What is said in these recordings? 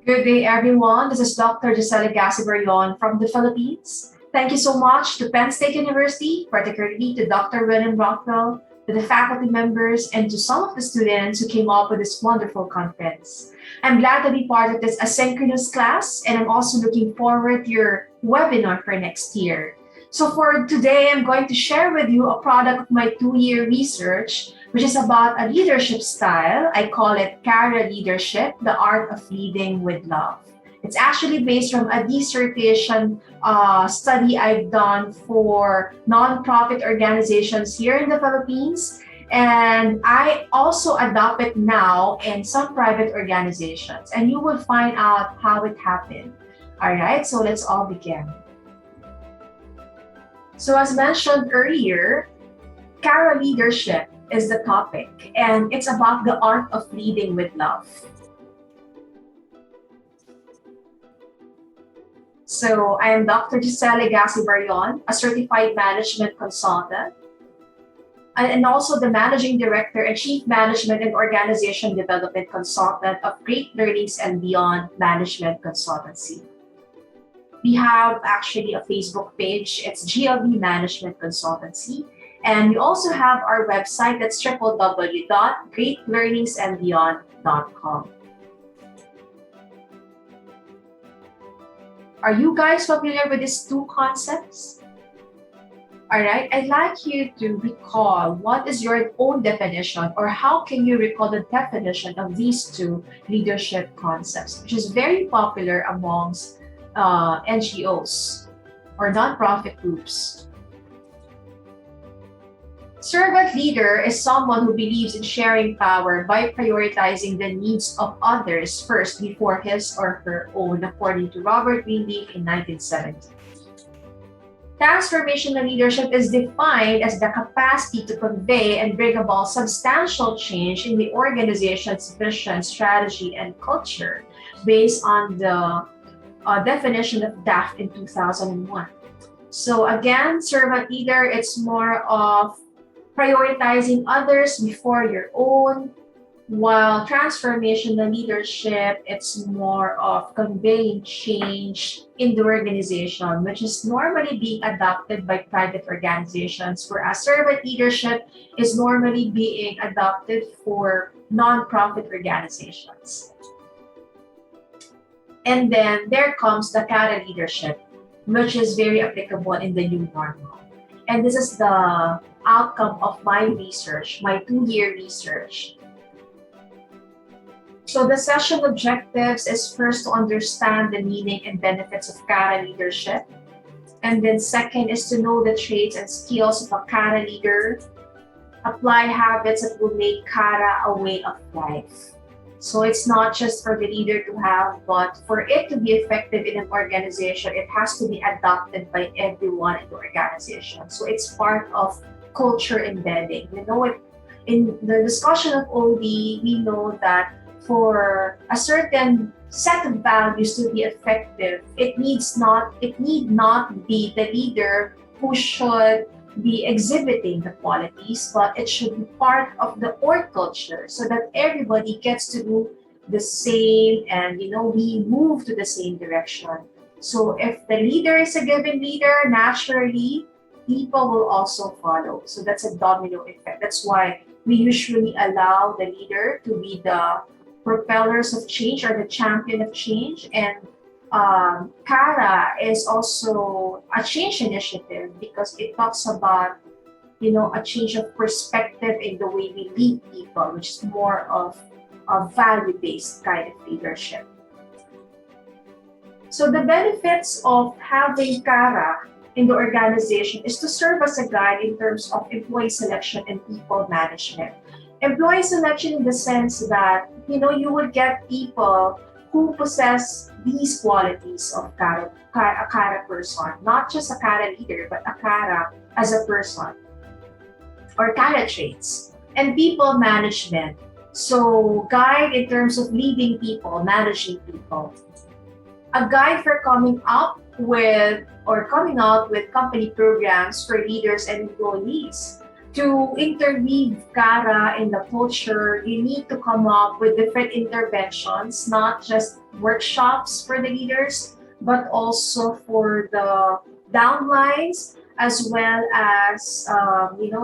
Good day, everyone. This is Dr. Giselle Barrion from the Philippines. Thank you so much to Penn State University, particularly to Dr. William Rockwell, to the faculty members, and to some of the students who came up with this wonderful conference. I'm glad to be part of this asynchronous class, and I'm also looking forward to your webinar for next year. So for today, I'm going to share with you a product of my 2-year research, which is about a leadership style. I call it C.A.R.A Leadership, the art of leading with love. It's actually based from a dissertation study I've done for nonprofit organizations here in the Philippines. And I also adopt it now in some private organizations. And you will find out how it happened. All right, so let's all begin. So as mentioned earlier, C.A.R.A Leadership is the topic, and it's about the art of leading with love. So I am Dr. Giselle Barrion, a certified management consultant, and also the managing director and chief management and organization development consultant of Great Learnings and Beyond Management Consultancy. We have actually a Facebook page. It's GLB Management Consultancy. And we also have our website that's www.greatlearningsandbeyond.com. Are you guys familiar with these two concepts? All right, I'd like you to recall what is your own definition, or how can you recall the definition of these two leadership concepts, which is very popular amongst NGOs or nonprofit groups. Servant leader is someone who believes in sharing power by prioritizing the needs of others first before his or her own, according to Robert Greenleaf in 1970. Transformational leadership is defined as the capacity to convey and bring about substantial change in the organization's vision, strategy, and culture based on the definition of DAF in 2001. So again, servant leader, it's more of prioritizing others before your own, while transformational leadership, it's more of conveying change in the organization, which is normally being adopted by private organizations, whereas servant leadership is normally being adopted for nonprofit organizations. And then there comes the C.A.R.A leadership, which is very applicable in the new normal. And this is the outcome of my research, my 2-year research. So the session objectives is first to understand the meaning and benefits of C.A.R.A leadership. And then second is to know the traits and skills of a C.A.R.A leader, apply habits that will make C.A.R.A a way of life. So it's not just for the leader to have, but for it to be effective in an organization, it has to be adopted by everyone in the organization. So it's part of culture embedding. You know, in the discussion of OD, we know that for a certain set of values to be effective, it need not be the leader who should be exhibiting the qualities, but it should be part of the org culture so that everybody gets to do the same, and we move to the same direction. So if the leader is a given leader, naturally people will also follow. So that's a domino effect. That's why we usually allow the leader to be the propellers of change or the champion of change. And C.A.R.A is also a change initiative because it talks about, a change of perspective in the way we lead people, which is more of a value-based kind of leadership. So the benefits of having C.A.R.A in the organization is to serve as a guide in terms of employee selection and people management. Employee selection in the sense that, you would get people who possess these qualities of a C.A.R.A person, not just a C.A.R.A leader, but a C.A.R.A as a person, or C.A.R.A traits. And people management, so guide in terms of leading people, managing people. A guide for coming out with company programs for leaders and employees. To interweave C.A.R.A in the culture, you need to come up with different interventions, not just workshops for the leaders, but also for the downlines, as well as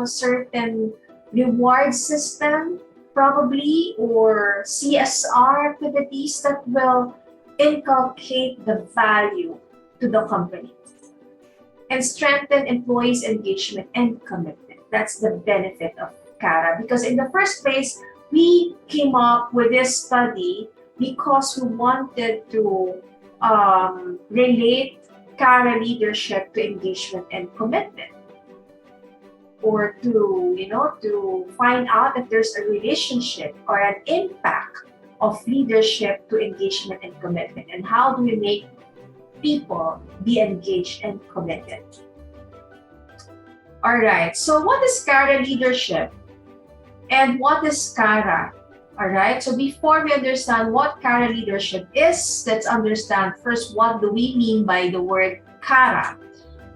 certain reward system probably, or CSR activities that will inculcate the value to the company and strengthen employees' engagement and commitment. That's the benefit of CARA, because in the first place, we came up with this study because we wanted to relate CARA leadership to engagement and commitment, or to find out if there's a relationship or an impact of leadership to engagement and commitment, and how do we make people be engaged and committed. All right, so what is C.A.R.A leadership and what is C.A.R.A? All right, so before we understand what C.A.R.A leadership is, let's understand first what do we mean by the word C.A.R.A.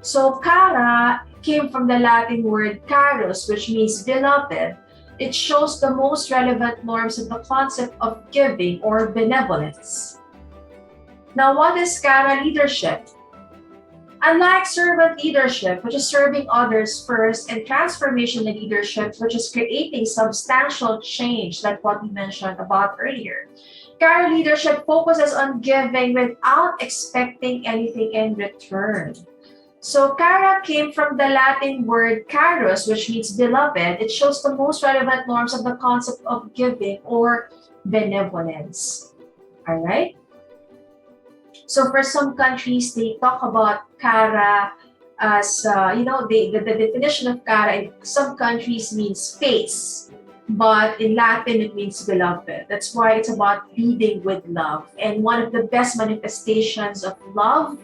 So C.A.R.A came from the Latin word carus, which means beloved. It shows the most relevant norms of the concept of giving or benevolence. Now, what is C.A.R.A leadership? Unlike servant leadership, which is serving others first, and transformational leadership, which is creating substantial change, like what we mentioned about earlier, C.A.R.A leadership focuses on giving without expecting anything in return. So C.A.R.A came from the Latin word carus, which means beloved. It shows the most relevant norms of the concept of giving or benevolence. All right? So for some countries, they talk about C.A.R.A as, the definition of C.A.R.A in some countries means face, but in Latin, it means beloved. That's why it's about leading with love. And one of the best manifestations of love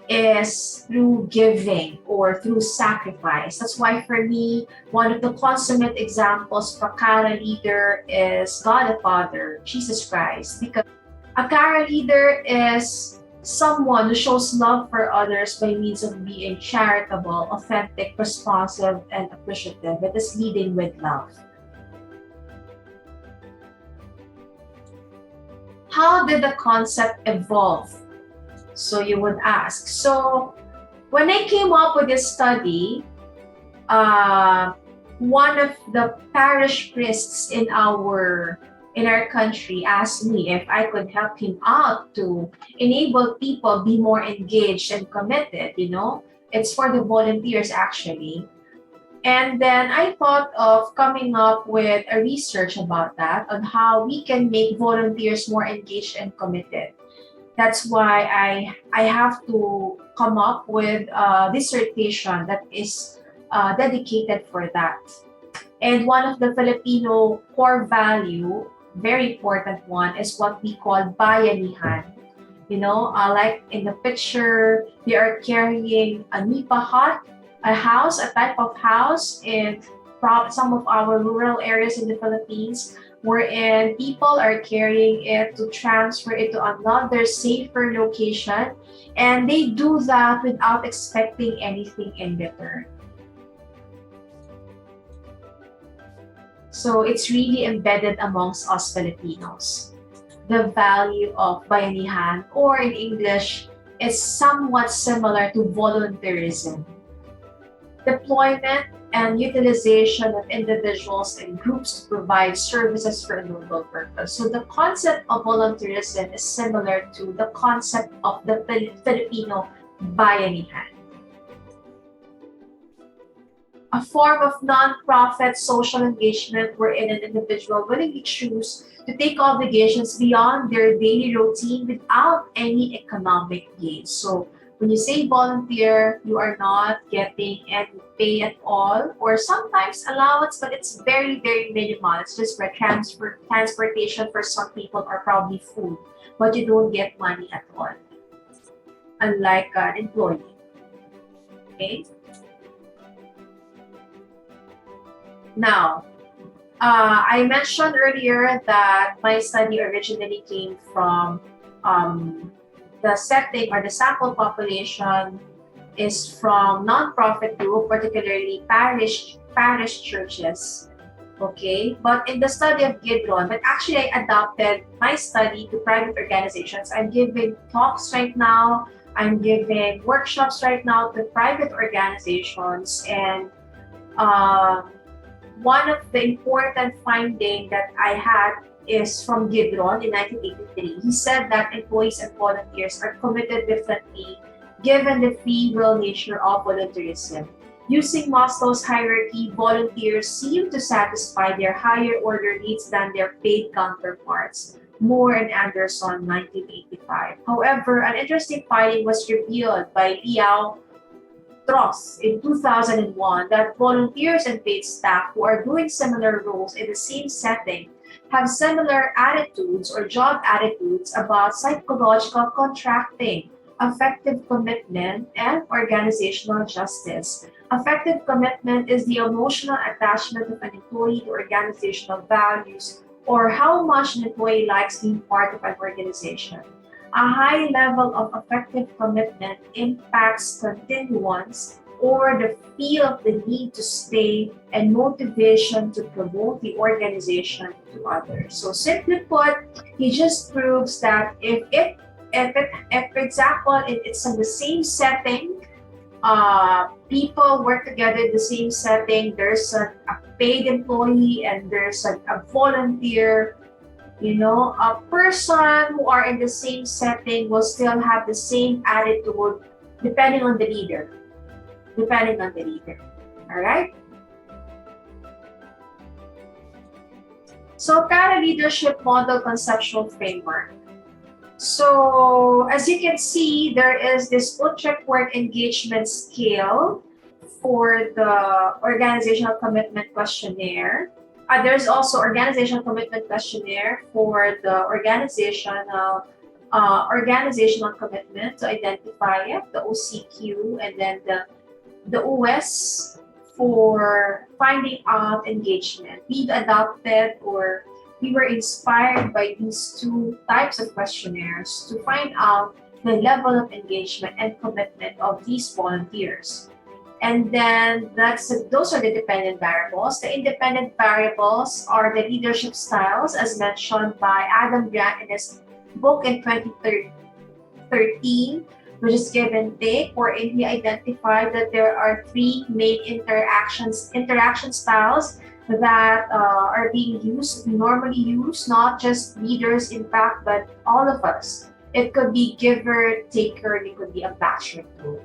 is through giving or through sacrifice. That's why for me, one of the consummate examples of a C.A.R.A leader is God the Father, Jesus Christ, because a C.A.R.A leader is someone who shows love for others by means of being charitable, authentic, responsive, and appreciative. It is leading with love. How did the concept evolve? So you would ask. So when I came up with this study, one of the parish priests in our country asked me if I could help him out to enable people be more engaged and committed. It's for the volunteers actually. And then I thought of coming up with a research about that, on how we can make volunteers more engaged and committed. That's why I have to come up with a dissertation that is dedicated for that. And one of the Filipino core value, very important one, is what we call bayanihan. Like in the picture, they are carrying a nipa hut, a house, a type of house in some of our rural areas in the Philippines, wherein people are carrying it to transfer it to another safer location, and they do that without expecting anything in return. So it's really embedded amongst us Filipinos. The value of bayanihan, or in English, is somewhat similar to volunteerism. Deployment and utilization of individuals and groups to provide services for a noble purpose. So the concept of volunteerism is similar to the concept of the Filipino bayanihan. A form of non-profit social engagement wherein an individual willingly choose to take obligations beyond their daily routine without any economic gain. So when you say volunteer, you are not getting any pay at all, or sometimes allowance, but it's very, very minimal. It's just for transportation for some people, or probably food, but you don't get money at all, unlike an employee. Okay? Now, I mentioned earlier that my study originally came from the setting, or the sample population is from nonprofit group, particularly parish churches. Okay, but in the study of Gidron, but actually I adapted my study to private organizations. I'm giving talks right now, I'm giving workshops right now to private organizations, and um, one of the important findings that I had is from Gidron in 1983. He said that employees and volunteers are committed differently given the free will nature of volunteerism. Using Maslow's hierarchy, volunteers seem to satisfy their higher order needs than their paid counterparts. Moore and Anderson, 1985. However, an interesting finding was revealed by Liao Tross in 2001 that volunteers and paid staff who are doing similar roles in the same setting have similar attitudes or job attitudes about psychological contracting, affective commitment, and organizational justice. Affective commitment is the emotional attachment of an employee to organizational values or how much an employee likes being part of an organization. A high level of affective commitment impacts continuance or the feel of the need to stay and motivation to promote the organization to others. So simply put, he just proves that if for example, it's in the same setting, people work together in the same setting, there's a paid employee and there's a volunteer, a person who are in the same setting will still have the same attitude depending on the leader. All right? So, C.A.R.A Leadership Model Conceptual Framework. So, as you can see, there is this Utrecht Work Engagement Scale for the Organizational Commitment Questionnaire. There's also Organizational Commitment Questionnaire for the organizational commitment to identify it, the OCQ, and then the OS for finding out engagement. We've adopted or we were inspired by these two types of questionnaires to find out the level of engagement and commitment of these volunteers. And then those are the dependent variables. The independent variables are the leadership styles, as mentioned by Adam Grant in his book in 2013, which is Give and Take, wherein he identified that there are three main interaction styles that are being used, normally used, not just leaders, in fact, but all of us. It could be giver, taker, it could be a batcher too.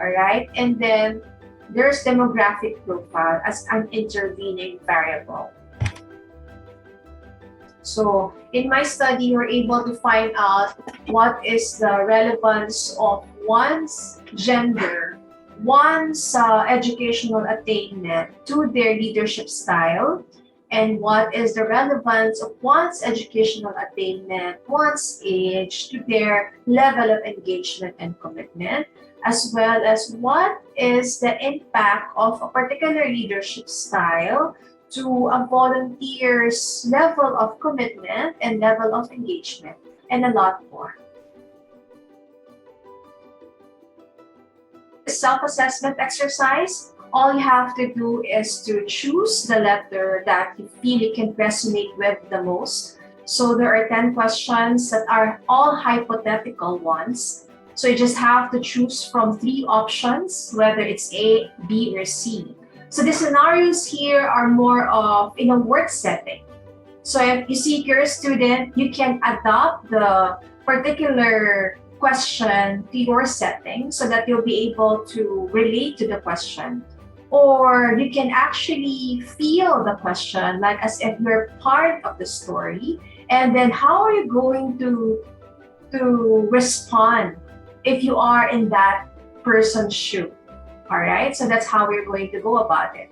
All right, and then there's demographic profile as an intervening variable. So in my study, we're able to find out what is the relevance of one's gender, one's educational attainment to their leadership style, and what is the relevance of one's educational attainment, one's age to their level of engagement and commitment, as well as what is the impact of a particular leadership style to a volunteer's level of commitment and level of engagement, and a lot more. Self-assessment exercise, all you have to do is to choose the letter that you feel you can resonate with the most. So there are 10 questions that are all hypothetical ones. So you just have to choose from 3 options, whether it's A, B, or C. So the scenarios here are more of in a work setting. So if you see you're a student, you can adopt the particular question to your setting so that you'll be able to relate to the question. Or you can actually feel the question like as if you're part of the story. And then how are you going to respond if you are in that person's shoe? All right, so that's how we're going to go about it.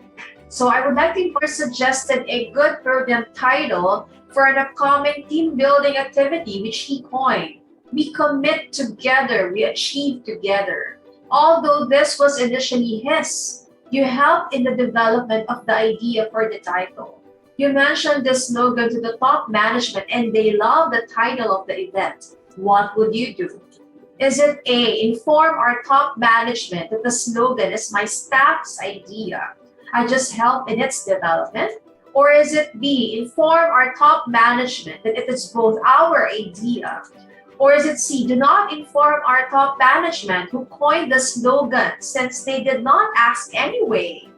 So I would like to suggested a good program title for an upcoming team building activity, which he coined. We commit together, we achieve together. Although this was initially his, you helped in the development of the idea for the title. You mentioned the slogan to the top management and they love the title of the event. What would you do? Is it A, inform our top management that the slogan is my staff's idea, I just help in its development? Or is it B, inform our top management that it is both our idea? Or is it C, do not inform our top management who coined the slogan since they did not ask anyway?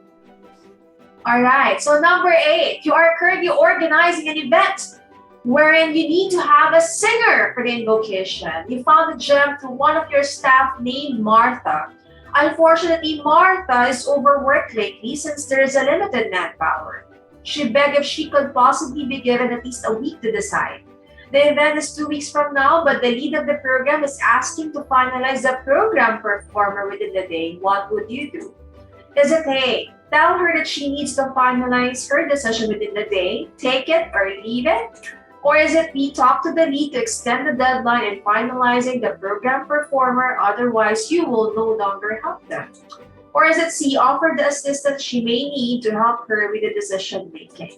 All right, so number 8, you are currently organizing an event wherein you need to have a singer for the invocation. You found a gem through one of your staff named Martha. Unfortunately, Martha is overworked lately since there is a limited manpower. She begged if she could possibly be given at least a week to decide. The event is 2 weeks from now, but the lead of the program is asking to finalize the program performer within the day. What would you do? Is it A, tell her that she needs to finalize her decision within the day, take it or leave it? Or is it B, talk to the lead to extend the deadline in finalizing the program performer, otherwise you will no longer help them? Or is it C, offer the assistance she may need to help her with the decision making?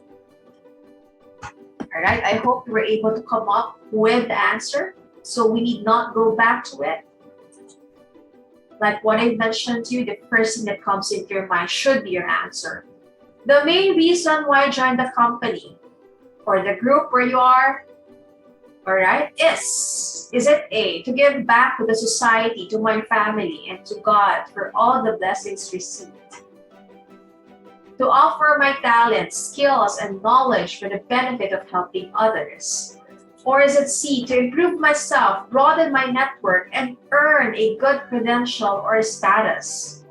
All right, I hope you were able to come up with the answer, so we need not go back to it. Like what I mentioned to you, the first thing that comes into your mind should be your answer. The main reason why I joined the company or the group where you are, all right, is it A, to give back to the society, to my family, and to God for all the blessings received? To offer my talents, skills, and knowledge for the benefit of helping others? Or is it C, to improve myself, broaden my network, and earn a good credential or status?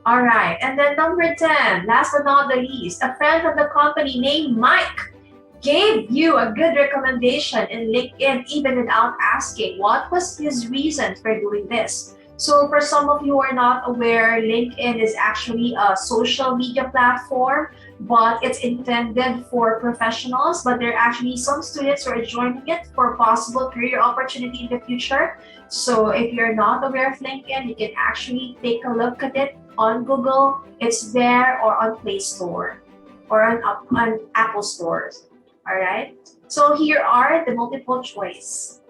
All right, and then number 10, last but not the least, a friend of the company named Mike gave you a good recommendation in LinkedIn even without asking. What was his reason for doing this? So for some of you who are not aware, LinkedIn is actually a social media platform, but it's intended for professionals, but there are actually some students who are joining it for possible career opportunity in the future. So if you're not aware of LinkedIn, you can actually take a look at it on Google. It's there, or on Play Store or on Apple stores. All right. So here are the multiple choice.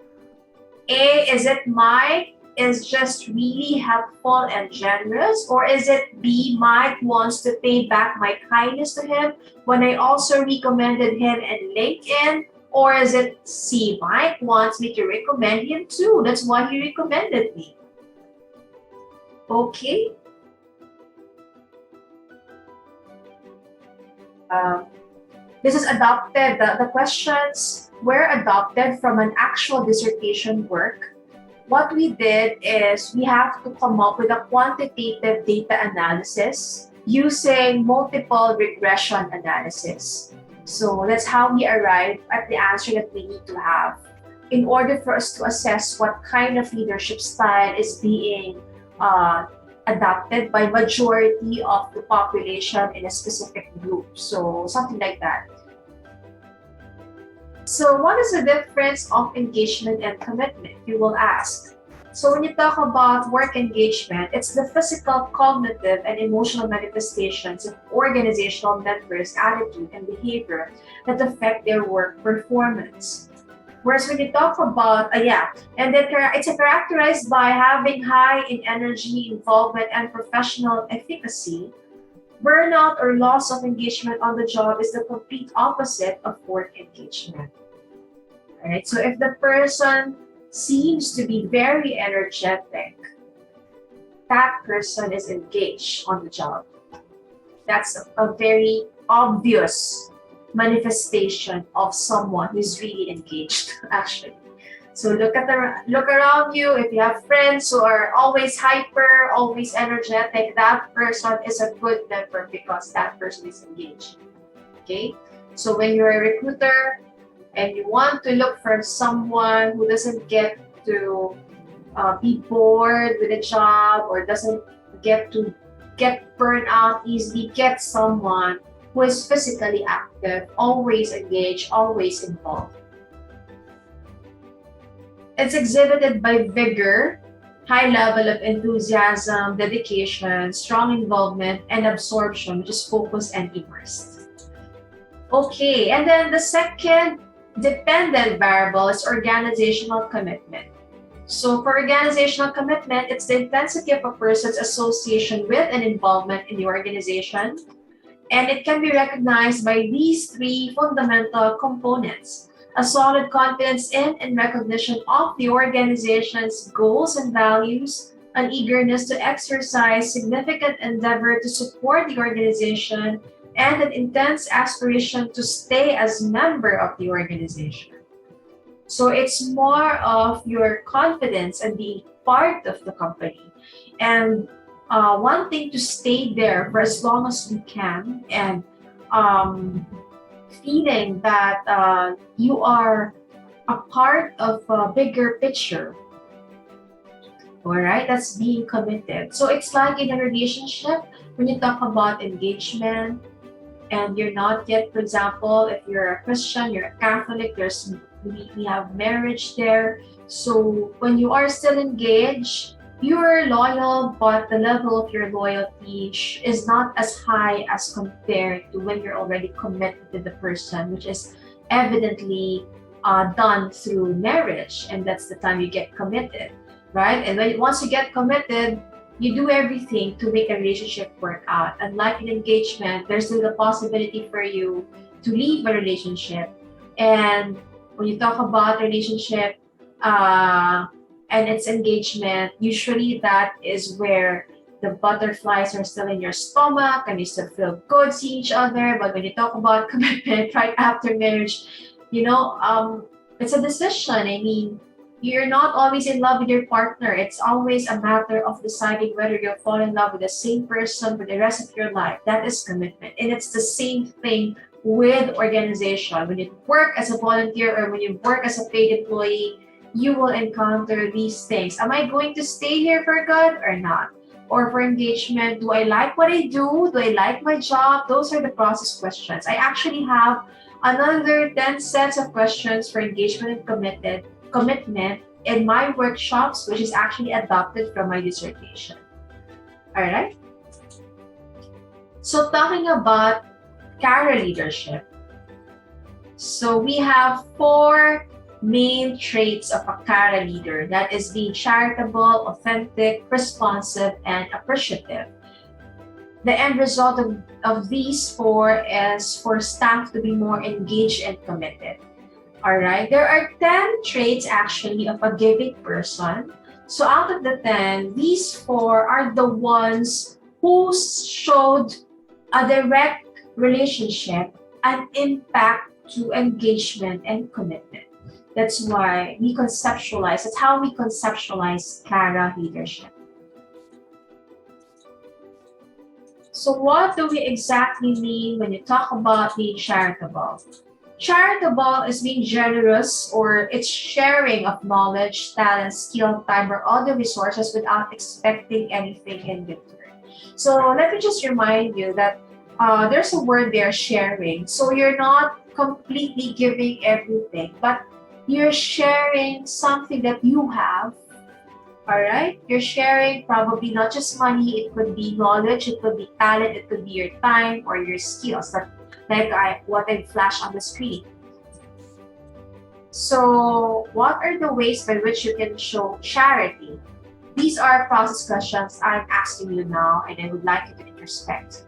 A, is it Mike is just really helpful and generous? Or is it B, Mike wants to pay back my kindness to him when I also recommended him in LinkedIn? Or is it C, Mike wants me to recommend him too, that's why he recommended me? Okay. This is adopted, the questions were adopted from an actual dissertation work. What we did is we have to come up with a quantitative data analysis using multiple regression analysis. So that's how we arrive at the answer that we need to have in order for us to assess what kind of leadership style is being adopted by majority of the population in a specific group. So something like that. So what is the difference of engagement and commitment, you will ask? So when you talk about work engagement, it's the physical, cognitive, and emotional manifestations of organizational members' attitude and behavior that affect their work performance. Whereas when you talk about, it's characterized by having high in energy, involvement, and professional efficacy. Burnout or loss of engagement on the job is the complete opposite of work engagement. All right, so if the person seems to be very energetic, that person is engaged on the job. That's a very obvious manifestation of someone who's really engaged, actually. So look around you. If you have friends who are always hyper, always energetic, that person is a good member because that person is engaged. Okay? So when you're a recruiter and you want to look for someone who doesn't get to be bored with a job or doesn't get to get burned out easily, get someone who is physically active, always engaged, always involved. It's exhibited by vigor, high level of enthusiasm, dedication, strong involvement, and absorption, which is focused and immersed. Okay, and then the second dependent variable is organizational commitment. So for organizational commitment, it's the intensity of a person's association with and involvement in the organization. And it can be recognized by these three fundamental components: a solid confidence in and recognition of the organization's goals and values, an eagerness to exercise significant endeavor to support the organization, and an intense aspiration to stay as member of the organization. So it's more of your confidence and being part of the company, and wanting to stay there for as long as we can, and feeling that you are a part of a bigger picture. All right, that's being committed. So it's like in a relationship, when you talk about engagement and you're not yet, for example, if you're a Christian, you're a Catholic, we have marriage there. So when you are still engaged, you're loyal, but the level of your loyalty is not as high as compared to when you're already committed to the person, which is evidently done through marriage, and that's the time you get committed, right? And once you get committed, you do everything to make a relationship work out. Unlike an engagement, there's still the possibility for you to leave a relationship. And when you talk about relationship and its engagement, usually that is where the butterflies are still in your stomach and you still feel good seeing each other. But when you talk about commitment right after marriage, it's a decision. I mean, you're not always in love with your partner. It's always a matter of deciding whether you'll fall in love with the same person for the rest of your life. That is commitment. And it's the same thing with organization. When you work as a volunteer or when you work as a paid employee, you will encounter these things. Am I going to stay here for good or not? Or for engagement, do I like what I do? Do I like my job? Those are the process questions. I actually have another 10 sets of questions for engagement and commitment in my workshops, which is actually adopted from my dissertation. All right. So talking about C.A.R.A leadership. So we have 4 main traits of a C.A.R.A leader. That is being charitable, authentic, responsive, and appreciative. The end result of these 4 is for staff to be more engaged and committed. All right, there are 10 traits actually of a giving person. So out of the 10, these 4 are the ones who showed a direct relationship and impact to engagement and commitment. That's why that's how we conceptualize C.A.R.A leadership. So what do we exactly mean when you talk about being charitable? Charitable is being generous, or it's sharing of knowledge, talent, skill, time, or other resources without expecting anything in return. So let me just remind you that there's a word there, sharing. So you're not completely giving everything, but you're sharing something that you have. All right, you're sharing probably not just money, it could be knowledge, it could be talent, it could be your time or your skills, what I flash on the screen. So what are the ways by which you can show charity? These are process questions I'm asking you now, and I would like you to introspect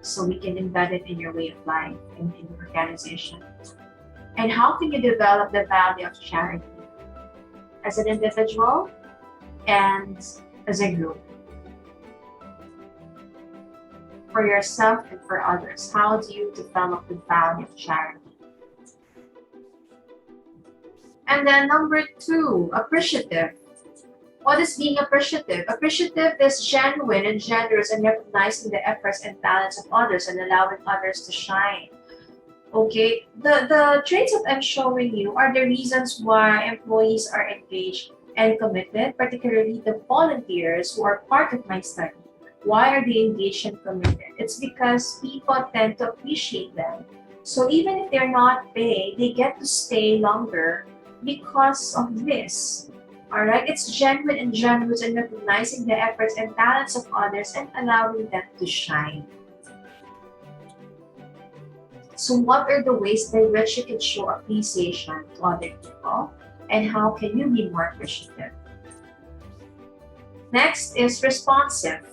so we can embed it in your way of life and in your organization. And how can you develop the value of charity as an individual and as a group? For yourself and for others, how do you develop the value of charity? And then number 2, appreciative. What is being appreciative? Appreciative is genuine and generous and recognizing the efforts and talents of others and allowing others to shine. Okay, the traits that I'm showing you are the reasons why employees are engaged and committed, particularly the volunteers who are part of my study. Why are they engaged and committed? It's because people tend to appreciate them. So even if they're not paid, they get to stay longer because of this. All right, it's genuine and generous in recognizing the efforts and talents of others and allowing them to shine. So what are the ways by which you can show appreciation to other people, and how can you be more appreciative? Next is responsive.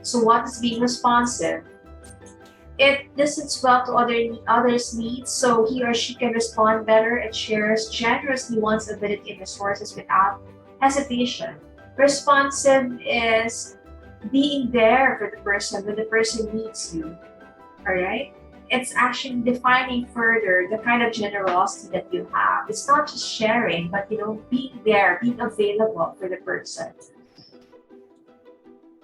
So what is being responsive? It listens well to others' needs, so he or she can respond better and shares generously one's ability and resources without hesitation. Responsive is being there for the person when the person needs you. All right? It's actually defining further the kind of generosity that you have. It's not just sharing, but being there, being available for the person.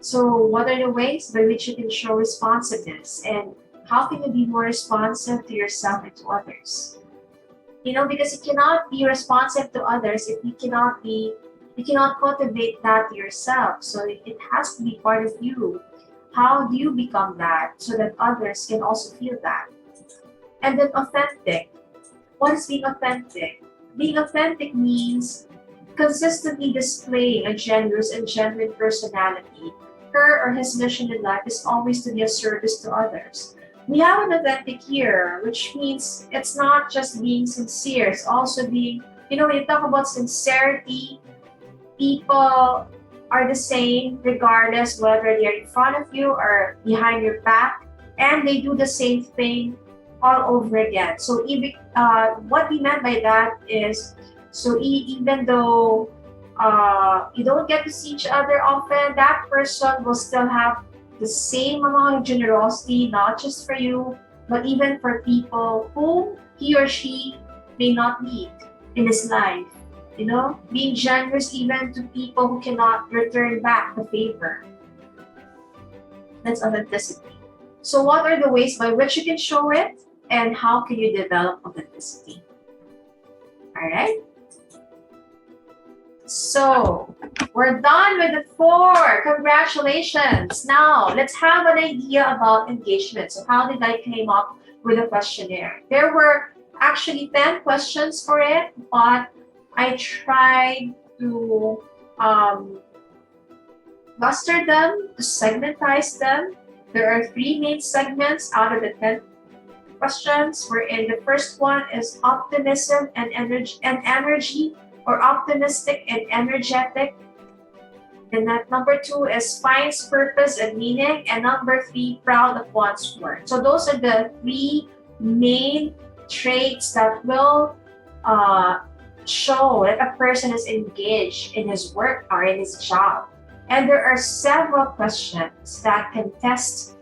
So what are the ways by which you can show responsiveness, and how can you be more responsive to yourself and to others? Because you cannot be responsive to others if you cannot cultivate that to yourself. So it has to be part of you. How do you become that so that others can also feel that? And then authentic. What is being authentic? Being authentic means consistently displaying a generous and genuine personality. Her or his mission in life is always to be of service to others. We have an authentic here, which means it's not just being sincere, it's also being, when you talk about sincerity, people are the same regardless whether they're in front of you or behind your back, and they do the same thing all over again. So what we meant by that is, so even though you don't get to see each other often, that person will still have the same amount of generosity, not just for you, but even for people whom he or she may not meet in his life. Being generous even to people who cannot return back the favor. That's authenticity. So what are the ways by which you can show it, and how can you develop authenticity? All right. So we're done with the 4. Congratulations. Now let's have an idea about engagement. So how did I come up with a questionnaire? There were actually 10 questions for it, but I tried to cluster them, to segmentize them. There are 3 main segments out of the 10 questions, wherein the first one is optimism and energy, or optimistic and energetic. And that number 2 is finds purpose and meaning, and number 3, proud of one's work. So those are the 3 main traits that will show that a person is engaged in his work or in his job. And there are several questions that can test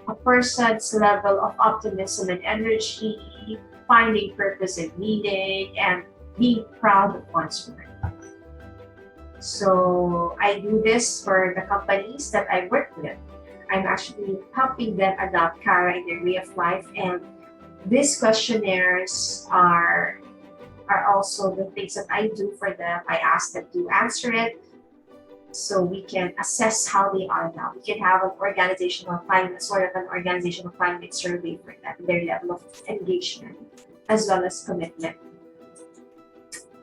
a person's level of optimism and energy, finding purpose and meaning, and being proud of one's work. So I do this for the companies that I work with. I'm actually helping them adopt CARA in their way of life, and these questionnaires are also the things that I do for them. I ask them to answer it so we can assess how they are now. We can have an organizational climate survey for them, their level of engagement as well as commitment.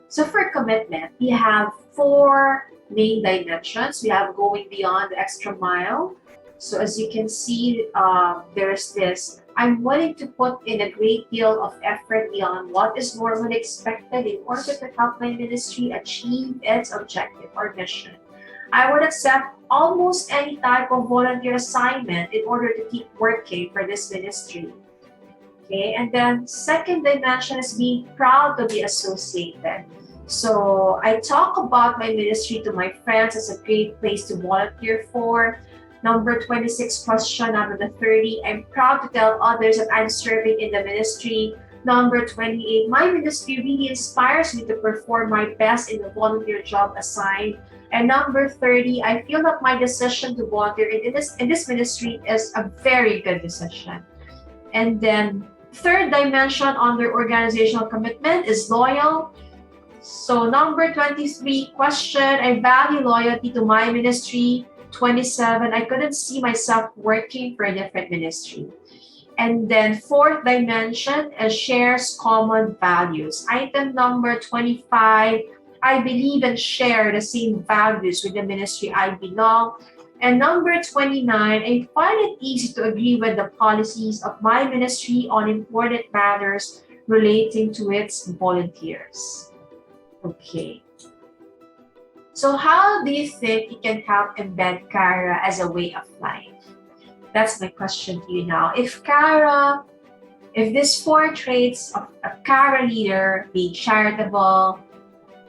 So for commitment, we have 4 main dimensions. We have going beyond the extra mile. So as you can see, there's this, I'm willing to put in a great deal of effort beyond what is normally expected in order to help my ministry achieve its objective or mission. I would accept almost any type of volunteer assignment in order to keep working for this ministry. Okay, and then second dimension is being proud to be associated. So I talk about my ministry to my friends as a great place to volunteer for. Number 26 question out of the 30, I'm proud to tell others that I'm serving in the ministry. Number 28, my ministry really inspires me to perform my best in the volunteer job assigned. And number 30, I feel that my decision to volunteer in this ministry is a very good decision. And then third dimension under organizational commitment is loyal. So number 23 question, I value loyalty to my ministry. 27, I couldn't see myself working for a different ministry. And then fourth dimension shares common values. Item number 25, I believe and share the same values with the ministry I belong. And number 29, I find it easy to agree with the policies of my ministry on important matters relating to its volunteers. Okay. So how do you think you can help embed CARA as a way of life? That's my question to you now. If these four traits of a C.A.R.A leader, being charitable,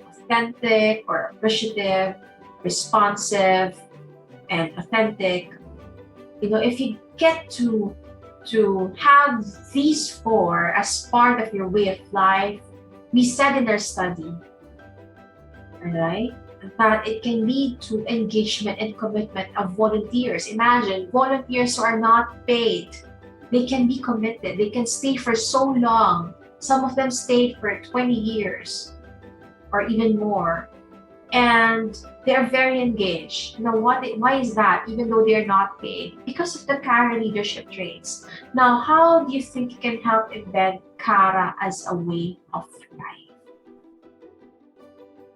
authentic or appreciative, responsive, and authentic, if you get to have these four as part of your way of life, we said in our study, all right, that it can lead to engagement and commitment of volunteers. Imagine volunteers who are not paid. They can be committed. They can stay for so long. Some of them stayed for 20 years or even more. And they're very engaged. Why is that? Even though they're not paid? Because of the C.A.R.A leadership traits. Now, how do you think you can help embed C.A.R.A as a way of life?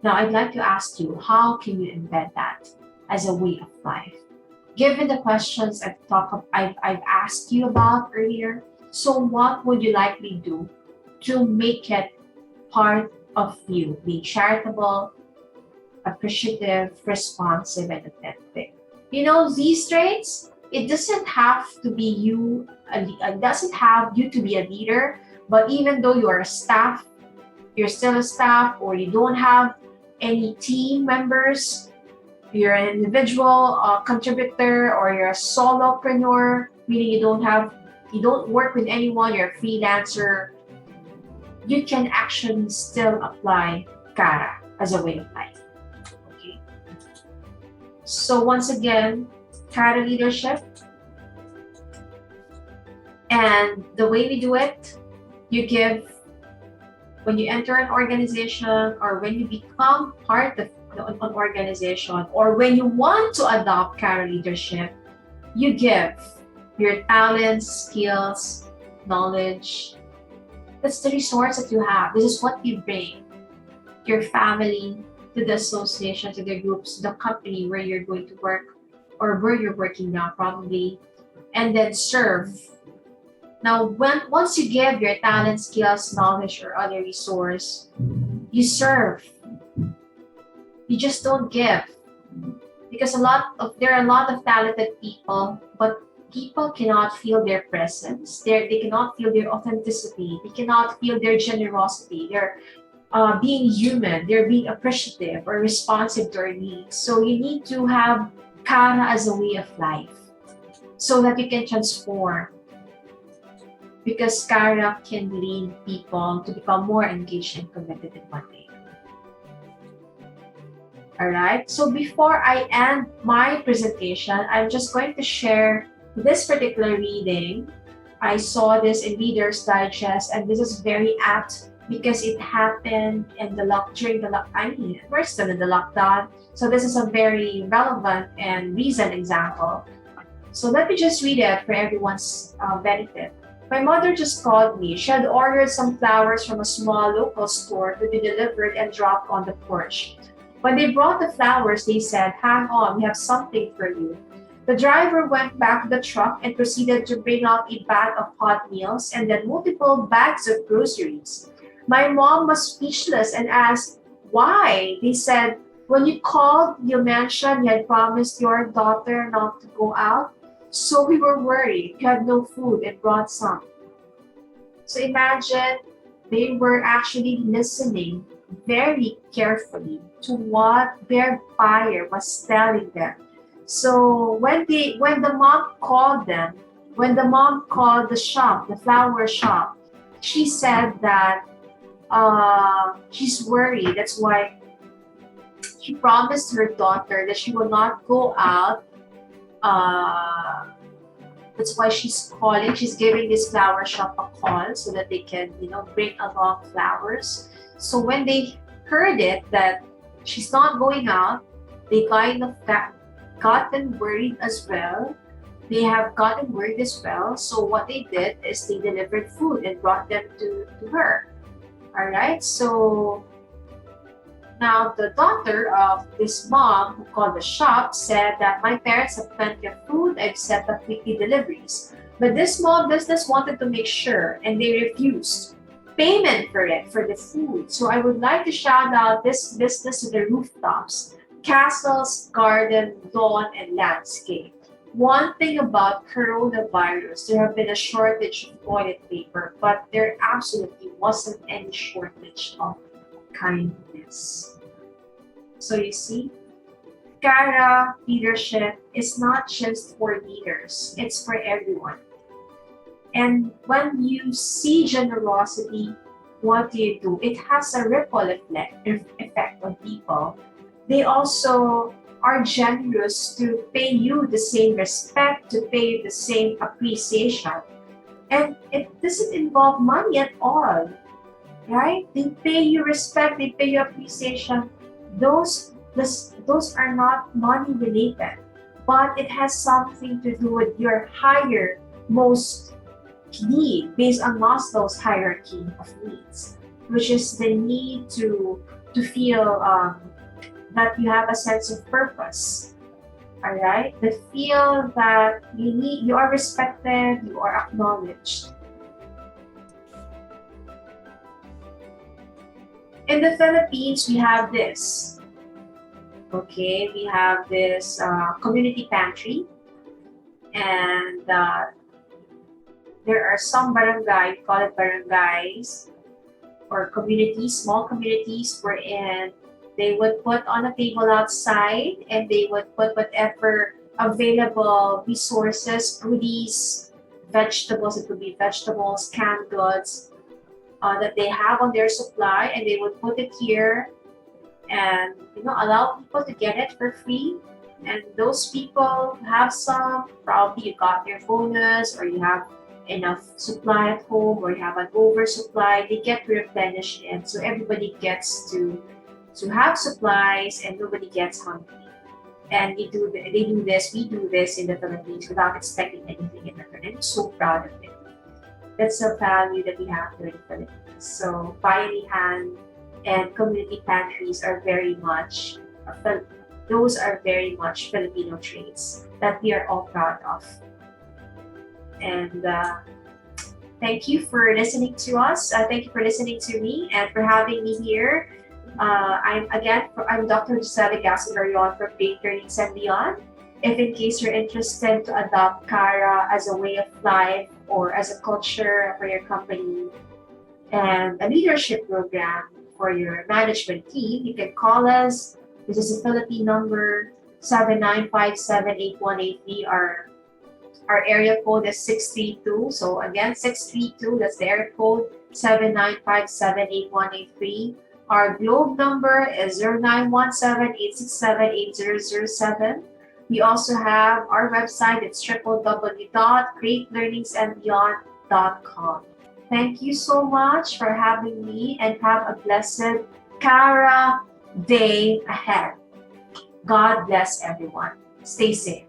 Now, I'd like to ask you, how can you embed that as a way of life? Given the questions I've asked you about earlier, so what would you likely do to make it part of you, being charitable, appreciative, responsive, and authentic? These traits, it doesn't have to be you, it doesn't have you to be a leader, but even though you're still a staff, or you don't have any team members, you're an individual contributor, or you're a solopreneur, meaning you don't work with anyone, you're a freelancer, you can actually still apply C.A.R.A as a way of life. Okay. So once again, C.A.R.A leadership, and the way we do it, you give, when you enter an organization, or when you become part of an organization, or when you want to adopt C.A.R.A leadership, you give your talents, skills, knowledge. That's the resource that you have. This is what you bring your family, to the association, to the groups, the company where you're going to work, or where you're working now probably, and then serve. Now, once you give your talent, skills, knowledge, or other resource, you serve. You just don't give, because there are a lot of talented people, but people cannot feel their presence. They cannot feel their authenticity. They cannot feel their generosity. They're being human. They're being appreciative or responsive to our needs. So you need to have C.A.R.A as a way of life, so that you can transform. Because C.A.R.A can lead people to become more engaged and committed in one day. All right. So before I end my presentation, I'm just going to share this particular reading. I saw this in Reader's Digest, and this is very apt because it happened in during the lockdown. So this is a very relevant and recent example. So let me just read it for everyone's benefit. My mother just called me. She had ordered some flowers from a small local store to be delivered and dropped on the porch. When they brought the flowers, they said, "Hang on, we have something for you." The driver went back to the truck and proceeded to bring out a bag of hot meals and then multiple bags of groceries. My mom was speechless and asked, "Why?" They said, "When you called, you mentioned you had promised your daughter not to go out. So we were worried. You had no food and brought some." So imagine they were actually listening very carefully to what their buyer was telling them. So when the mom called the shop, the flower shop, she said that she's worried. That's why she promised her daughter that she will not go out. That's why she's calling. She's giving this flower shop a call so that they can, bring along flowers. So when they heard it that she's not going out, they kind of gotten worried as well. They have gotten worried as well. So what they did is they delivered food and brought them to her. All right. So now the daughter of this mom who called the shop said that my parents have plenty of food. I've set up weekly deliveries. But this small business wanted to make sure, and they refused payment for the food. So I would like to shout out this business to the rooftops: Castles, Garden, Lawn, and Landscape. one thing about coronavirus, there have been a shortage of toilet paper, but there absolutely wasn't any shortage of kindness. So you see, C.A.R.A leadership is not just for leaders, it's for everyone. And when you see generosity, what do? It has a ripple effect on people. They also are generous to pay you the same respect, to pay you the same appreciation. And it doesn't involve money at all, right? They pay you respect, they pay you appreciation. Those are not money related, but it has something to do with your higher most need based on Maslow's hierarchy of needs, which is the need to feel that you have a sense of purpose. All right, the feel that you are respected, you are acknowledged. In the Philippines, we have this. Okay, we have this community pantry, and there are some barangay, call it barangays, or communities, small communities, wherein they would put on a table outside and they would put whatever available resources, goodies, vegetables, it could be vegetables, canned goods, that they have on their supply, and they would put it here and allow people to get it for free. And those people have some, probably you got your bonus, or you have enough supply at home, or you have an oversupply, they get to replenish it. So everybody gets to have supplies and nobody gets hungry. And we do this in the Philippines without expecting anything in return. And I'm so proud of it. That's a value that we have here in the Philippines. So bayanihan and community pantries are very much Filipino traits that we are all proud of. And thank you for listening to us. Thank you for listening to me and for having me here. I'm Dr. Giselle Legaspi Barrion from Great Learnings and Beyond. If in case you're interested to adopt C.A.R.A as a way of life or as a culture for your company and a leadership program for your management team, you can call us. This is a Philippine number, 79578183. Our area code is 632. So again, 632, that's the area code, 79578183. Our globe number is 0917-867-8007. We also have our website, it's www.greatlearningsandbeyond.com. Thank you so much for having me, and have a blessed C.A.R.A day ahead. God bless everyone. Stay safe.